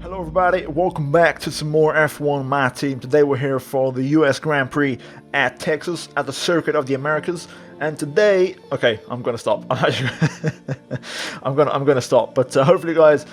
Hello everybody, welcome back to some more F1 My Team. Today we're here for the US Grand Prix at Texas, at the Circuit of the Americas. And today, okay, I'm gonna stop. I'm gonna stop. But hopefully, you guys,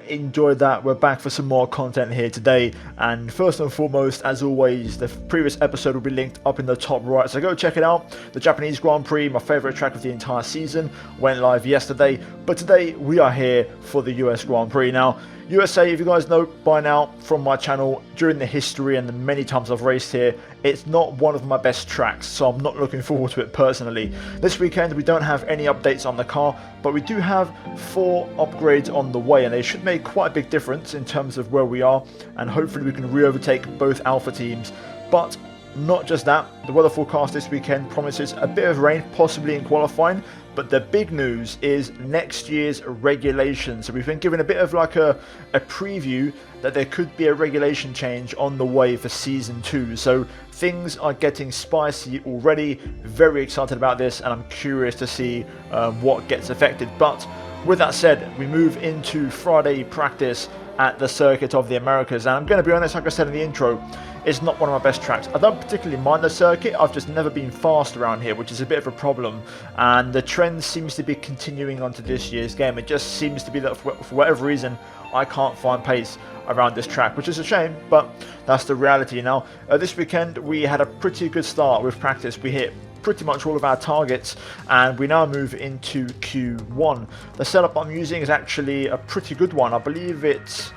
enjoyed that. We're back for some more content here today. And first and foremost, as always, the previous episode will be linked up in the top right. So go check it out. The Japanese Grand Prix, my favorite track of the entire season, went live yesterday. But today we are here for the US Grand Prix. Now, USA, if you guys know by now from my channel, during the history and the many times I've raced here, it's not one of my best tracks, so I'm not looking forward to it personally. This weekend we don't have any updates on the car, but we do have 4 upgrades on the way, and they should make quite a big difference in terms of where we are, and hopefully we can re-overtake both Alpha teams. But not just that, the weather forecast this weekend promises a bit of rain, possibly in qualifying, but the big news is next year's regulation. So we've been given a bit of like a preview that there could be a regulation change on the way for Season 2. So things are getting spicy already. Very excited about this, and I'm curious to see what gets affected. But with that said, we move into Friday practice at the Circuit of the Americas, and I'm going to be honest, like I said in the intro, it's not one of my best tracks. I don't particularly mind the circuit, I've just never been fast around here, which is a bit of a problem, and the trend seems to be continuing onto this year's game. It just seems to be that for whatever reason I can't find pace around this track, which is a shame, but that's the reality now. This weekend we had a pretty good start with practice. We hit pretty much all of our targets, and we now move into Q1. The setup I'm using is actually a pretty good one. I believe it's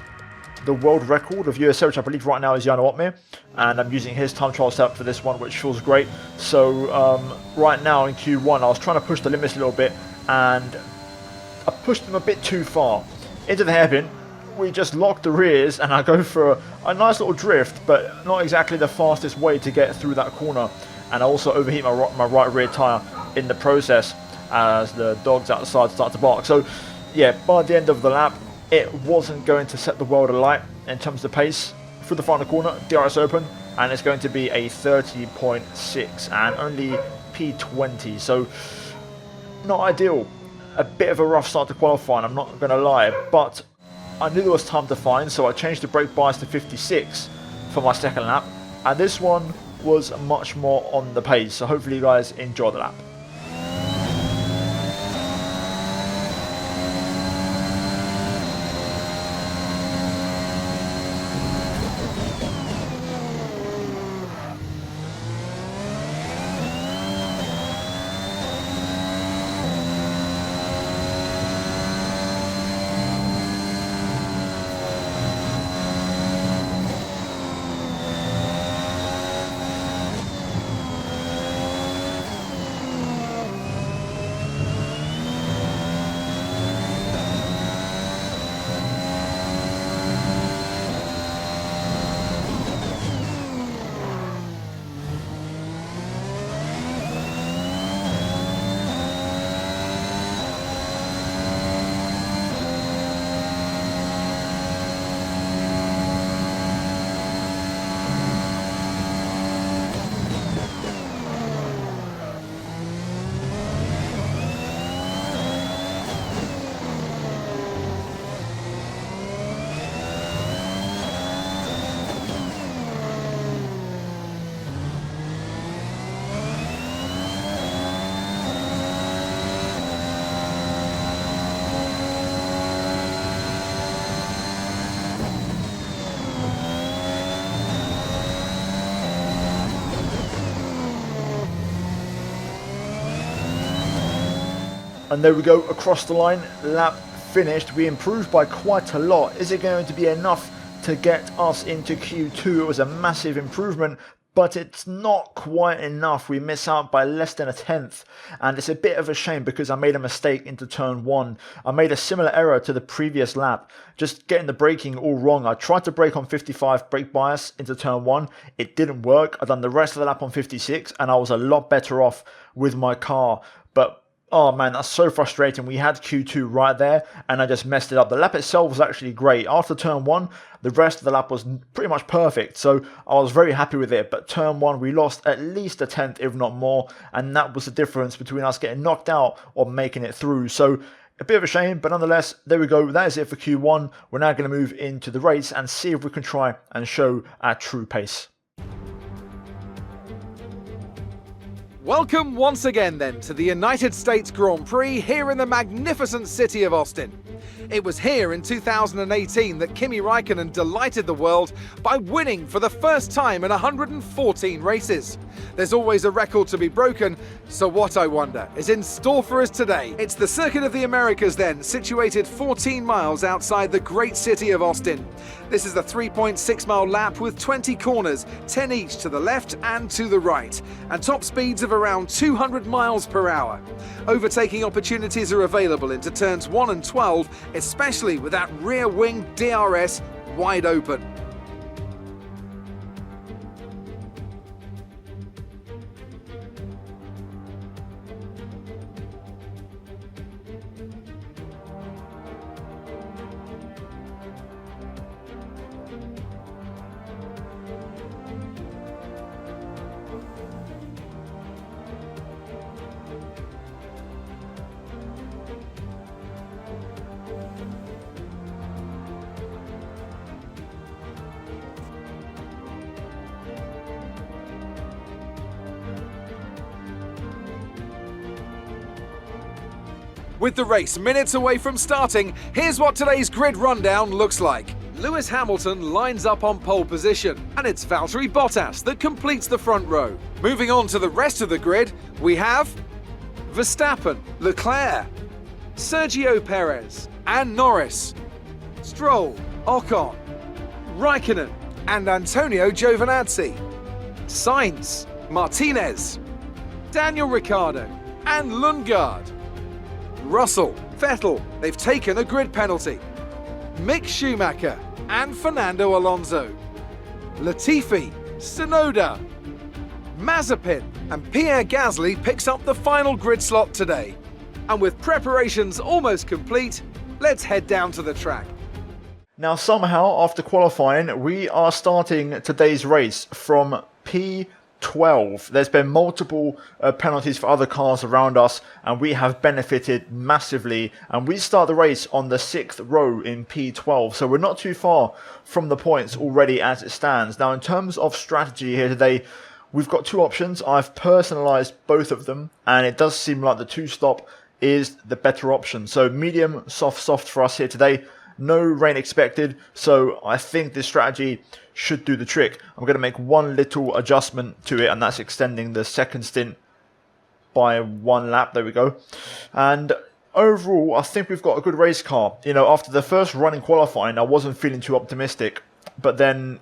the world record of USA, which I believe right now is Jan Otmir, and I'm using his time trial setup for this one, which feels great. So right now in Q1 I was trying to push the limits a little bit, and I pushed them a bit too far into the hairpin. We just locked the rears, and I go for a nice little drift, but not exactly the fastest way to get through that corner. And I also overheat my right rear tyre in the process as the dogs outside start to bark. So yeah, by the end of the lap, it wasn't going to set the world alight in terms of pace. Through the final corner, DRS open, and it's going to be a 30.6 and only P20. So not ideal. A bit of a rough start to qualifying, I'm not going to lie, but I knew there was time to find, so I changed the brake bias to 56 for my second lap, and this one was much more on the pace, so hopefully you guys enjoy the lap. And there we go, across the line, lap finished. We improved by quite a lot. Is it going to be enough to get us into Q2? It was a massive improvement, but it's not quite enough. We miss out by less than a tenth, and it's a bit of a shame because I made a mistake into turn 1. I made a similar error to the previous lap, just getting the braking all wrong. I tried to brake on 55 brake bias into turn 1. It didn't work. I done the rest of the lap on 56, and I was a lot better off with my car. But oh man, that's so frustrating. We had Q2 right there, and I just messed it up. The lap itself was actually great. After turn 1, the rest of the lap was pretty much perfect, so I was very happy with it. But turn 1, we lost at least a tenth, if not more, and that was the difference between us getting knocked out or making it through. So A bit of a shame, but nonetheless, there we go. That is it for Q1. We're now going to move into the race and see if we can try and show our true pace. Welcome once again then to the United States Grand Prix here in the magnificent city of Austin. It was here in 2018 that Kimi Räikkönen delighted the world by winning for the first time in 114 races. There's always a record to be broken, so what, I wonder, is in store for us today? It's the Circuit of the Americas then, situated 14 miles outside the great city of Austin. This is a 3.6 mile lap with 20 corners, 10 each to the left and to the right, and top speeds of around 200 miles per hour. Overtaking opportunities are available into turns 1 and 12, especially with that rear wing DRS wide open. With the race minutes away from starting, here's what today's grid rundown looks like. Lewis Hamilton lines up on pole position, and it's Valtteri Bottas that completes the front row. Moving on to the rest of the grid, we have Verstappen, Leclerc, Sergio Perez, and Norris, Stroll, Ocon, Raikkonen, and Antonio Giovinazzi, Sainz, Martinez, Daniel Ricciardo, and Lundgaard. Russell, Vettel, they've taken a grid penalty. Mick Schumacher and Fernando Alonso. Latifi, Tsunoda, Mazepin and Pierre Gasly picks up the final grid slot today. And with preparations almost complete, let's head down to the track. Now somehow, after qualifying, we are starting today's race from P12. There's been multiple penalties for other cars around us, and we have benefited massively. And we start the race on the 6th row in P12, so we're not too far from the points already as it stands. Now, in terms of strategy here today, we've got two options. I've personalised both of them, and it does seem like the two-stop is the better option. So medium, soft for us here today. No rain expected, so I think this strategy should do the trick. I'm going to make one little adjustment to it, and that's extending the second stint by 1 lap. There we go. And overall, I think we've got a good race car. You know, after the first run in qualifying, I wasn't feeling too optimistic. But then,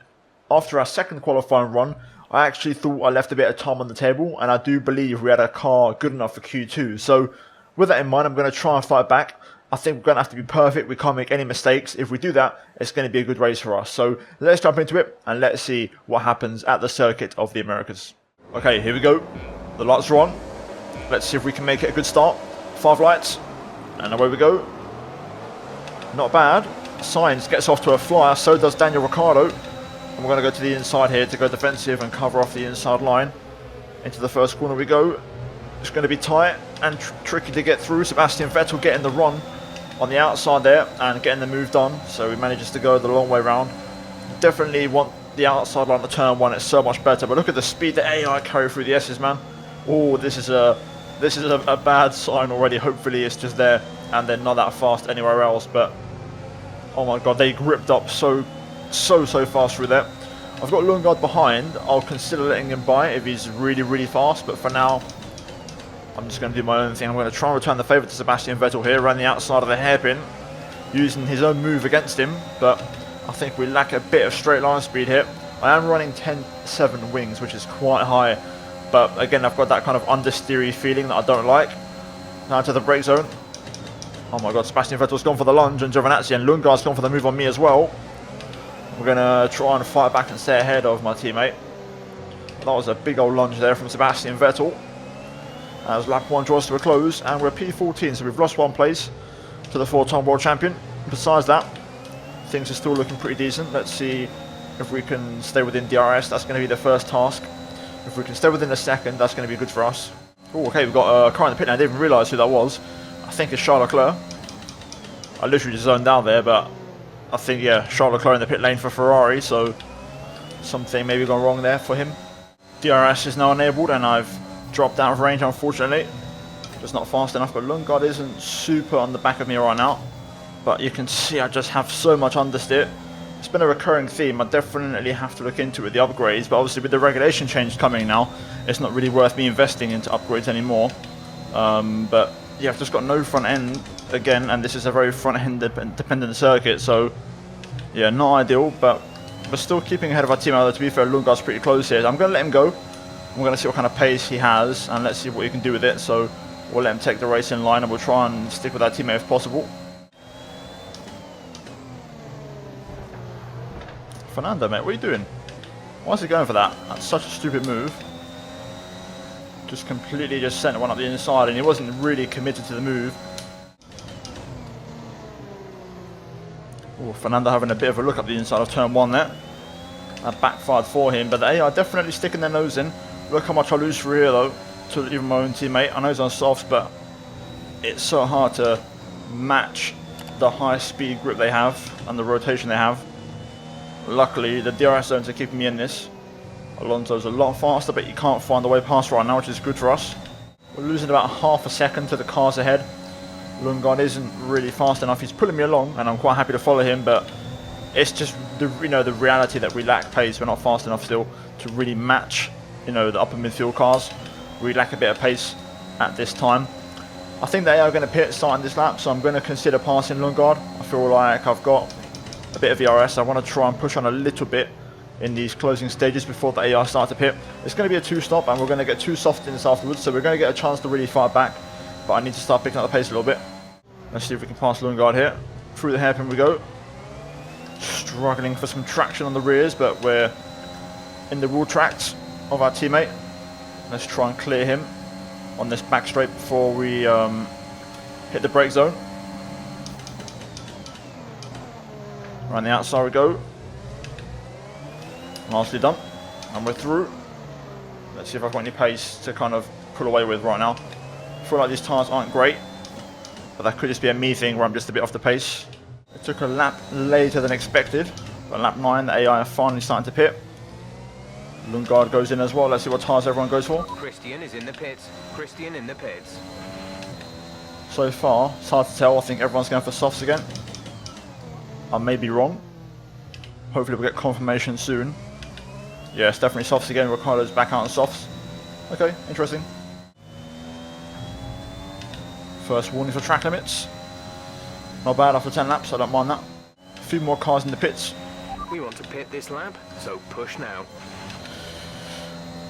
after our second qualifying run, I actually thought I left a bit of time on the table, and I do believe we had a car good enough for Q2. So, with that in mind, I'm going to try and fight back. I think we're going to have to be perfect. We can't make any mistakes. If we do that, it's going to be a good race for us. So let's jump into it and let's see what happens at the Circuit of the Americas. Okay, here we go. The lights are on. Let's see if we can make it a good start. 5 lights. And away we go. Not bad. Sainz gets off to a flyer. So does Daniel Ricciardo. And we're going to go to the inside here to go defensive and cover off the inside line. Into the first corner we go. It's going to be tight and tricky to get through. Sebastian Vettel getting the run on the outside there and getting the move done, so he manages to go the long way round. Definitely want the outside line to turn 1, it's so much better. But look at the speed that AI carry through the S's, man. Oh, this is a bad sign already. Hopefully it's just there and they're not that fast anywhere else. But oh my god, they gripped up so fast through there. I've got Lundgaard behind. I'll consider letting him by if he's really fast, but for now I'm just going to do my own thing. I'm going to try and return the favour to Sebastian Vettel here around the outside of the hairpin, using his own move against him, but I think we lack a bit of straight line speed here. I am running 10.7 wings, which is quite high, but again, I've got that kind of understeery feeling that I don't like. Now to the brake zone. Oh my god, Sebastian Vettel's gone for the lunge, and Giovinazzi and Lundgaard's gone for the move on me as well. We're going to try and fight back and stay ahead of my teammate. That was a big old lunge there from Sebastian Vettel. As lap 1 draws to a close, and we're P14, so we've lost 1 place to the 4-time world champion. Besides that, things are still looking pretty decent. Let's see if we can stay within DRS. That's going to be the first task. If we can stay within the second, that's going to be good for us. Oh, okay, we've got a car in the pit now. I didn't even realise who that was. I think it's Charles Leclerc. I literally just zoned out there, but I think, yeah, Charles Leclerc in the pit lane for Ferrari, so something maybe gone wrong there for him. DRS is now enabled, and I've dropped out of range, unfortunately. Just not fast enough, but Lundgaard isn't super on the back of me right now. But you can see I just have so much understeer. It's been a recurring theme. I definitely have to look into it with the upgrades, but obviously with the regulation change coming now, it's not really worth me investing into upgrades anymore. But yeah, I've just got no front end again, and this is a very front end dependent circuit, so yeah, not ideal, but we're still keeping ahead of our team. Although to be fair, Lundgaard's pretty close here. I'm going to let him go. We're going to see what kind of pace he has, and let's see what he can do with it. So we'll let him take the race in line, and we'll try and stick with our teammate if possible. Fernando, mate, what are you doing? Why is he going for that? That's such a stupid move. Just completely just sent one up the inside, and he wasn't really committed to the move. Oh, Fernando having a bit of a look up the inside of turn 1 there. That backfired for him, but they are definitely sticking their nose in. Look how much I lose for here, though, to even my own teammate. I know he's on softs, but it's so hard to match the high speed grip they have and the rotation they have. Luckily, the DRS zones are keeping me in this. Alonso's a lot faster, but he can't find the way past right now, which is good for us. We're losing about half a second to the cars ahead. Lundgaard isn't really fast enough. He's pulling me along, and I'm quite happy to follow him, but it's just the reality that we lack pace. We're not fast enough still to really match the upper midfield cars. We lack a bit of pace at this time. I think they are going to pit starting this lap, so I'm going to consider passing Lundgaard. I feel like I've got a bit of ERS. I want to try and push on a little bit in these closing stages before the AI start to pit. It's going to be a 2-stop, and we're going to get 2 soft in this afterwards, so we're going to get a chance to really fight back, but I need to start picking up the pace a little bit. Let's see if we can pass Lundgaard here. Through the hairpin we go. Struggling for some traction on the rears, but we're in the wheel tracks of our teammate. Let's try and clear him on this back straight before we hit the brake zone. Around the outside we go. Nicely done. And we're through. Let's see if I've got any pace to kind of pull away with right now. I feel like these tyres aren't great, but that could just be a me thing where I'm just a bit off the pace. It took a lap later than expected, but lap 9 the AI are finally starting to pit. Lundgaard goes in as well. Let's see what tyres everyone goes for. Christian is in the pits. Christian in the pits. So far, it's hard to tell. I think everyone's going for softs again. I may be wrong. Hopefully we'll get confirmation soon. Yeah, it's definitely softs again. Ricardo's back out on softs. Okay, interesting. First warning for track limits. Not bad after 10 laps, I don't mind that. A few more cars in the pits. We want to pit this lap, so push now.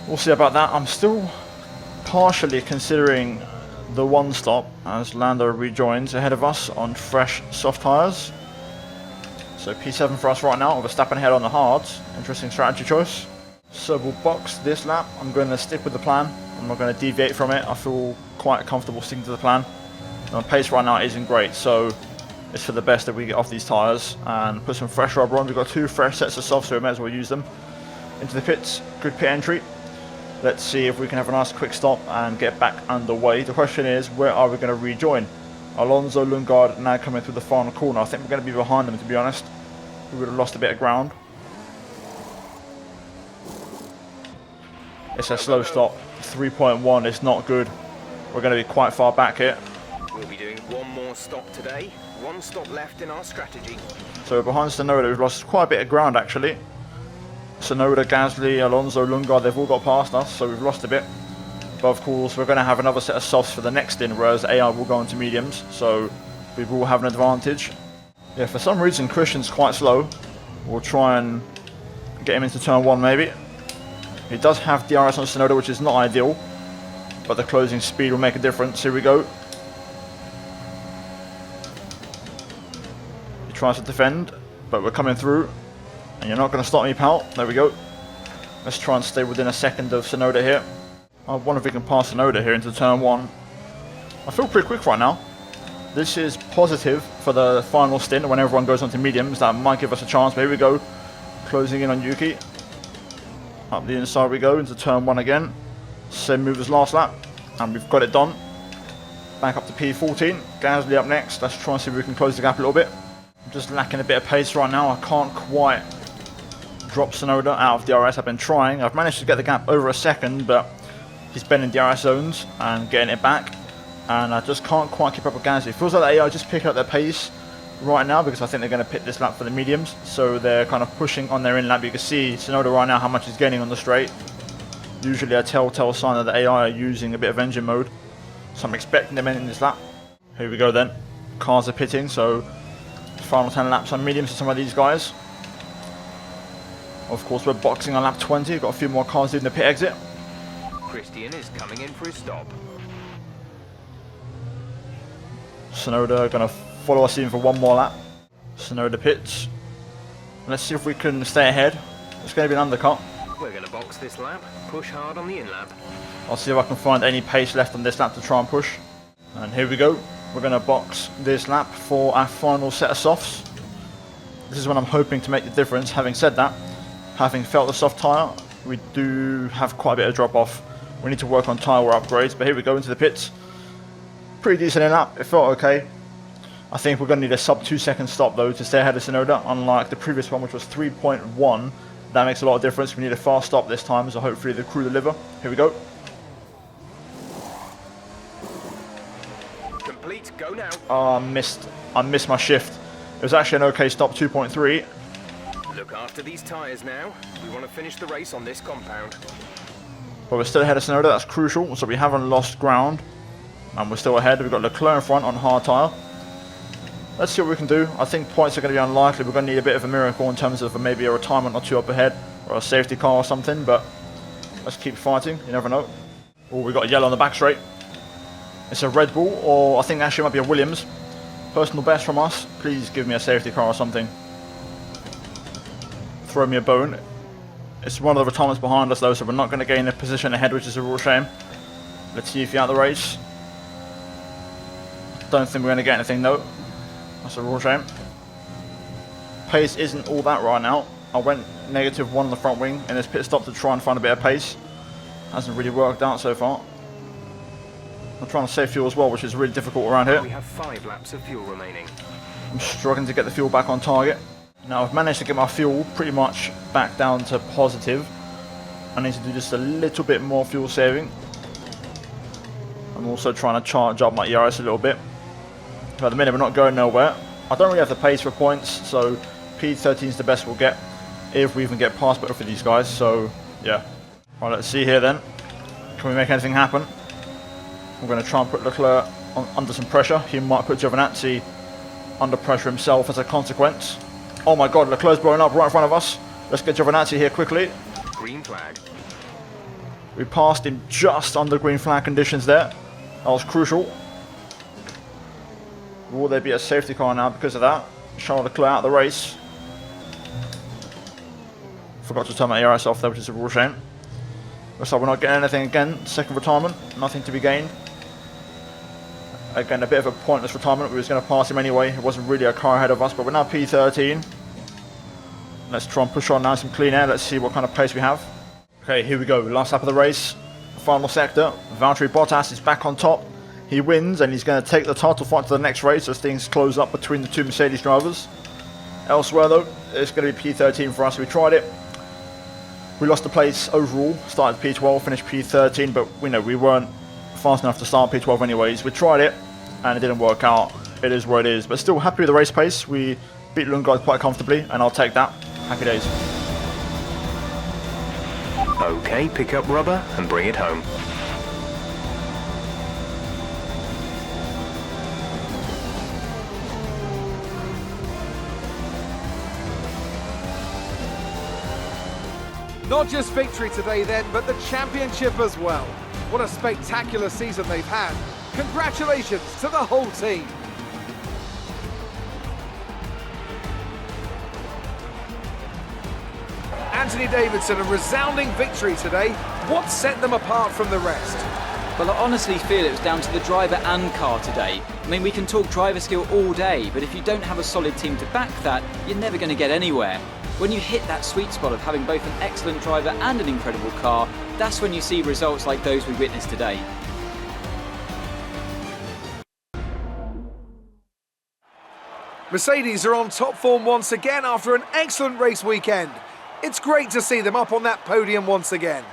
We'll see about that. I'm still partially considering the 1-stop as Lando rejoins ahead of us on fresh soft tyres. So P7 for us right now, with Verstappen ahead on the hards. Interesting strategy choice. So we'll box this lap. I'm going to stick with the plan. I'm not going to deviate from it. I feel quite comfortable sticking to the plan. My pace right now isn't great, so it's for the best that we get off these tyres and put some fresh rubber on. We've got 2 fresh sets of softs, so we may as well use them. Into the pits, good pit entry. Let's see if we can have a nice quick stop and get back underway. The question is, where are we going to rejoin? Alonso, Lundgaard now coming through the final corner. I think we're going to be behind them, to be honest. We would have lost a bit of ground. It's a slow stop. 3.1 is not good. We're going to be quite far back here. We'll be doing one more stop today. 1 stop left in our strategy. So we're behind Tsunoda. We've lost quite a bit of ground, actually. Tsunoda, Gasly, Alonso, Lundgaard, they've all got past us, so we've lost a bit. But of course, we're going to have another set of softs for the next stint, whereas AI will go into mediums, so we will have an advantage. Yeah, for some reason, Christian's quite slow. We'll try and get him into turn 1, maybe. He does have DRS on Tsunoda, which is not ideal, but the closing speed will make a difference. Here we go. He tries to defend, but we're coming through. And you're not going to stop me, pal. There we go. Let's try and stay within a second of Tsunoda here. I wonder if we can pass Tsunoda here into turn 1. I feel pretty quick right now. This is positive for the final stint when everyone goes onto mediums. That might give us a chance. But here we go. Closing in on Yuki. Up the inside we go into turn 1 again. Same move as last lap. And we've got it done. Back up to P14. Gasly up next. Let's try and see if we can close the gap a little bit. I'm just lacking a bit of pace right now. I can't quite drop Tsunoda out of DRS. I've been trying. I've managed to get the gap over a second, but he's been in DRS zones and getting it back. And I just can't quite keep up with Gasly. It feels like the AI just picking up their pace right now because I think they're going to pit this lap for the mediums. So they're kind of pushing on their in lap. You can see Tsunoda right now how much he's gaining on the straight. Usually a telltale sign that the AI are using a bit of engine mode. So I'm expecting them in this lap. Here we go then. Cars are pitting, so final 10 laps on mediums for some of these guys. Of course, we're boxing on lap 20. Got a few more cars doing the pit exit. Christian is coming in for his stop. Tsunoda going to follow us in for one more lap. Tsunoda pits. Let's see if we can stay ahead. It's going to be an undercut. We're going to box this lap, push hard on the in-lap. I'll see if I can find any pace left on this lap to try and push. And here we go. We're going to box this lap for our final set of softs. This is when I'm hoping to make the difference. Having said that, having felt the soft tyre, we do have quite a bit of drop off. We need to work on tyre wear upgrades, but here we go into the pits. Pretty decent in lap, it felt okay. I think we're going to need a sub 2 second stop though to stay ahead of Tsunoda, unlike the previous one which was 3.1. That makes a lot of difference. We need a fast stop this time, so hopefully the crew deliver. Here we go. Complete, go now. Oh, I missed my shift. It was actually an okay stop, 2.3. Look after these tyres now. We want to finish the race on this compound. But we're still ahead of Tsunoda, that's crucial. So we haven't lost ground. And we're still ahead. We've got Leclerc in front on hard tyre. Let's see what we can do. I think points are going to be unlikely. We're going to need a bit of a miracle in terms of maybe a retirement or two up ahead. Or a safety car or something. But let's keep fighting. You never know. Oh, we've got a yellow on the back straight. It's a Red Bull, or I think actually it might be a Williams. Personal best from us. Please give me a safety car or something. Throw me a bone. It's one of the retirements behind us though, so we're not going to gain a position ahead, which is a real shame. Let's see if you're out of the race. Don't think we're going to get anything though. That's a real shame. Pace isn't all that right now. I went -1 on the front wing in this pit stop to try and find a bit of pace. Hasn't really worked out so far. I'm trying to save fuel as well, which is really difficult around here. We have 5 laps of fuel remaining. I'm struggling to get the fuel back on target. Now I've managed to get my fuel pretty much back down to positive. I need to do just a little bit more fuel saving. I'm also trying to charge up my ERS a little bit. But at the minute we're not going nowhere. I don't really have the pace for points, so P13 is the best we'll get if we even get past both of these guys. So yeah. Right, let's see here then. Can we make anything happen? We're going to try and put Leclerc under some pressure. He might put Giovinazzi under pressure himself as a consequence. Oh my god, Leclerc's blowing up right in front of us. Let's get Giovinazzi here quickly. Green flag. We passed him just under green flag conditions there. That was crucial. Will there be a safety car now because of that? Charles Leclerc out of the race. Forgot to turn my ERS off there, which is a real shame. Looks like we're not getting anything again. Second retirement, nothing to be gained. Again, a bit of a pointless retirement. We was going to pass him anyway. It wasn't really a car ahead of us, but we're now P13. Let's try and push on now some clean air. Let's see what kind of pace we have. Okay, here we go. Last lap of the race. Final sector. Valtteri Bottas is back on top. He wins, and he's going to take the title fight to the next race as things close up between the two Mercedes drivers. Elsewhere, though, it's going to be P13 for us. We tried it. We lost the place overall. Started P12, finished P13, but we weren't fast enough to start P12 anyways. We tried it, and it didn't work out. It is what it is. But still happy with the race pace. We beat Lundgaard quite comfortably, and I'll take that. Happy days. Okay, pick up rubber and bring it home. Not just victory today then, but the championship as well. What a spectacular season they've had. Congratulations to the whole team. Anthony Davidson, a resounding victory today. What set them apart from the rest? Well, I honestly feel it was down to the driver and car today. I mean, we can talk driver skill all day, but if you don't have a solid team to back that, you're never going to get anywhere. When you hit that sweet spot of having both an excellent driver and an incredible car, that's when you see results like those we witnessed today. Mercedes are on top form once again after an excellent race weekend. It's great to see them up on that podium once again.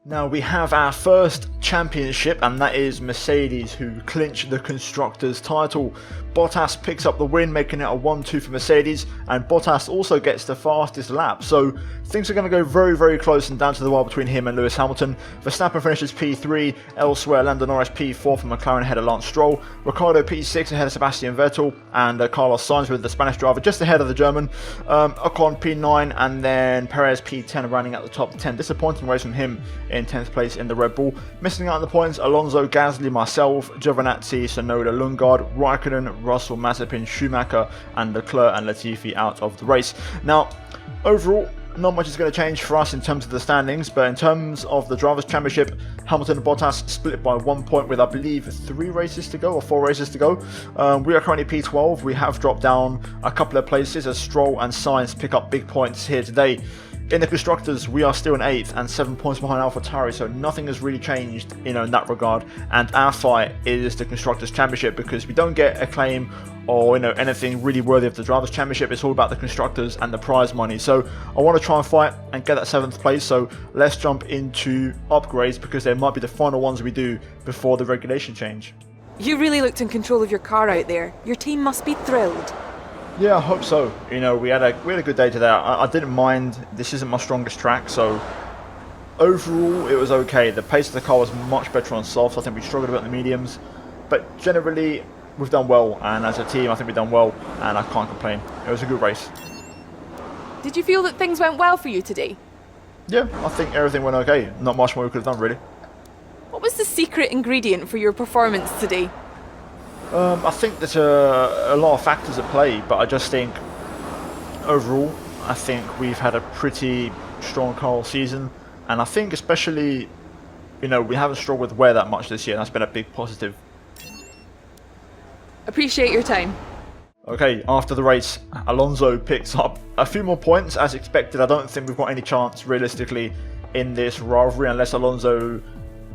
Now we have our first championship, and that is Mercedes, who clinch the Constructors' title. Bottas picks up the win, making it a 1-2 for Mercedes, and Bottas also gets the fastest lap. So things are going to go very, very close and down to the wire between him and Lewis Hamilton. Verstappen finishes P3, elsewhere Lando Norris P4 from McLaren ahead of Lance Stroll. Ricciardo P6 ahead of Sebastian Vettel, and Carlos Sainz with the Spanish driver just ahead of the German. Ocon P9, and then Perez P10 running at the top 10. Disappointing race from him in 10th place in the Red Bull. Missing out on the points, Alonso, Gasly, myself, Giovinazzi, Tsunoda, Lundgaard, Raikkonen, Russell, Mazepin, Schumacher, and Leclerc and Latifi out of the race. Now, overall, not much is going to change for us in terms of the standings, but in terms of the Drivers' Championship, Hamilton and Bottas split by 1 point with, I believe, 3 races to go or 4 races to go. We are currently P12. We have dropped down a couple of places as Stroll and Sainz pick up big points here today. In the Constructors, we are still in 8th and 7 points behind AlphaTauri, so nothing has really changed, in that regard. And our fight is the Constructors' Championship, because we don't get a claim or anything really worthy of the Drivers' Championship. It's all about the Constructors and the prize money. So I want to try and fight and get that 7th place. So let's jump into upgrades, because they might be the final ones we do before the regulation change. You really looked in control of your car out there. Your team must be thrilled. Yeah, I hope so. We had a good day today. I didn't mind. This isn't my strongest track, so overall it was okay. The pace of the car was much better on softs. I think we struggled a bit on the mediums, but generally we've done well, and as a team I think we've done well, and I can't complain. It was a good race. Did you feel that things went well for you today? Yeah, I think everything went okay. Not much more we could have done, really. What was the secret ingredient for your performance today? I think there's a lot of factors at play, but I just think overall, I think we've had a pretty strong car all season, and I think especially, we haven't struggled with wear that much this year, and that's been a big positive. Appreciate your time. Okay, after the race, Alonso picks up a few more points as expected. I don't think we've got any chance realistically in this rivalry unless Alonso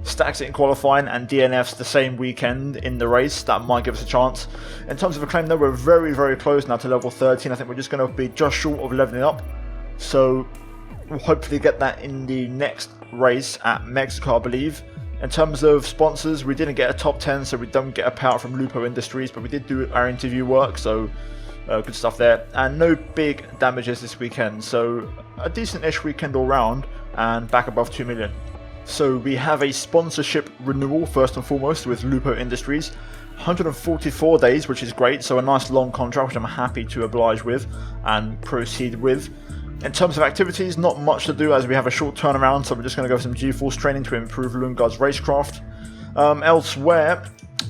stacks it in qualifying and DNFs the same weekend in the race. That might give us a chance. In terms of a claim though, we're very, very close now to level 13. I think we're just going to be just short of leveling up. So we'll hopefully get that in the next race at Mexico, I believe. In terms of sponsors, we didn't get a top 10, so we don't get a payout from Lupo Industries, but we did do our interview work, so good stuff there. And no big damages this weekend, so a decent-ish weekend all round, and back above 2 million. So we have a sponsorship renewal first and foremost with Lupo Industries. 144 days, which is great, so a nice long contract which I'm happy to oblige with and proceed with. In terms of activities, not much to do as we have a short turnaround, so we're just going to go for some G-Force training to improve Lundgaard's racecraft. Elsewhere,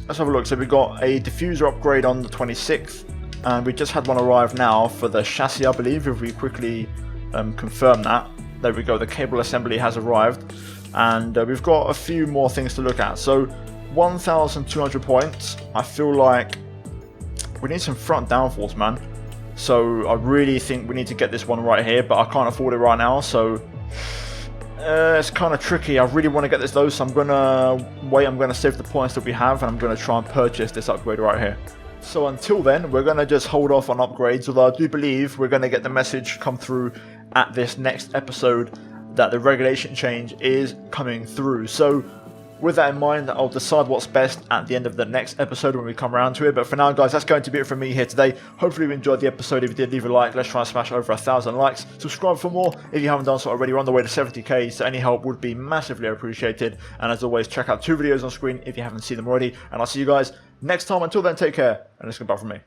let's have a look. So we got a diffuser upgrade on the 26th, and we just had one arrive now for the chassis, I believe, if we quickly confirm that. There we go, the cable assembly has arrived, and we've got a few more things to look at. So 1,200 points. I feel like we need some front downforce, man. So I really think we need to get this one right here, but I can't afford it right now, so it's kind of tricky. I really want to get this though, so I'm going to wait. I'm going to save the points that we have, and I'm going to try and purchase this upgrade right here. So until then, we're going to just hold off on upgrades, although I do believe we're going to get the message come through at this next episode that the regulation change is coming through. So with that in mind, I'll decide what's best at the end of the next episode when we come around to it. But for now, guys, that's going to be it from me here today. Hopefully you enjoyed the episode. If you did, leave a like. Let's try and smash over 1,000 likes. Subscribe for more if you haven't done so already. We're on the way to 70k, so any help would be massively appreciated. And as always, check out 2 videos on screen if you haven't seen them already. And I'll see you guys next time. Until then, take care, and it's goodbye from me.